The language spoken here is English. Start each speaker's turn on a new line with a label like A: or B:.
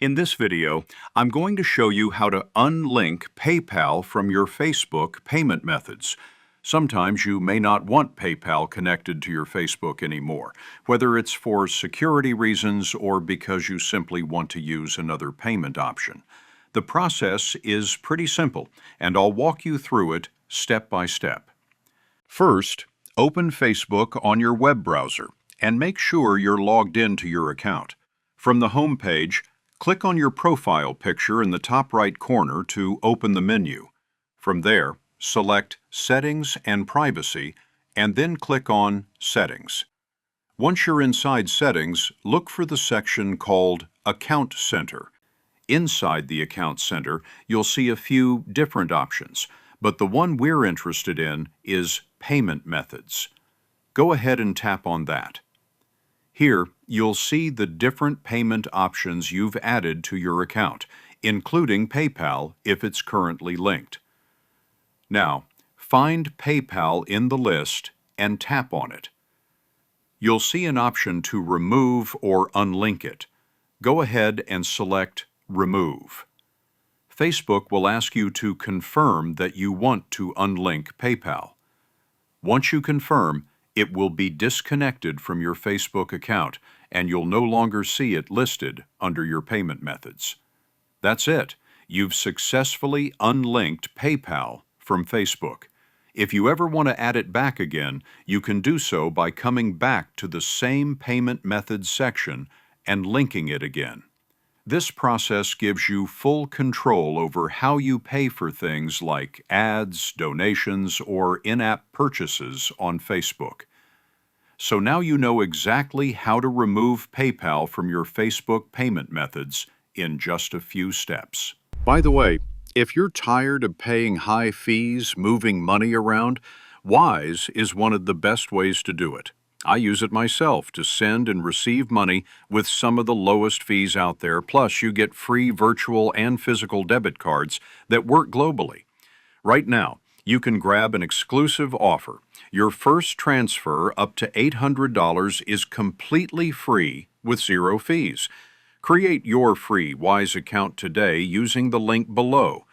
A: In this video, I'm going to show you how to unlink PayPal from your Facebook payment methods. Sometimes you may not want PayPal connected to your Facebook anymore, whether it's for security reasons or because you simply want to use another payment option. The process is pretty simple, and I'll walk you through it step by step. First, open Facebook on your web browser and make sure you're logged into your account. From the home page, click on your profile picture in the top right corner to open the menu. From there, select Settings and Privacy, and then click on Settings. Once you're inside Settings, look for the section called Account Center. Inside the Account Center, you'll see a few different options, but the one we're interested in is Payment Methods. Go ahead and tap on that. Here, you'll see the different payment options you've added to your account, including PayPal if it's currently linked. Now, find PayPal in the list and tap on it. You'll see an option to remove or unlink it. Go ahead and select Remove. Facebook will ask you to confirm that you want to unlink PayPal. Once you confirm, it will be disconnected from your Facebook account, and you'll no longer see it listed under your payment methods. That's it. You've successfully unlinked PayPal from Facebook. If you ever want to add it back again, you can do so by coming back to the same payment methods section and linking it again. This process gives you full control over how you pay for things like ads, donations, or in-app purchases on Facebook. So now you know exactly how to remove PayPal from your Facebook payment methods in just a few steps. By the way, if you're tired of paying high fees, moving money around, Wise is one of the best ways to do it. I use it myself to send and receive money with some of the lowest fees out there, plus you get free virtual and physical debit cards that work globally. Right now, you can grab an exclusive offer. Your first transfer up to $800 is completely free with zero fees. Create your free Wise account today using the link below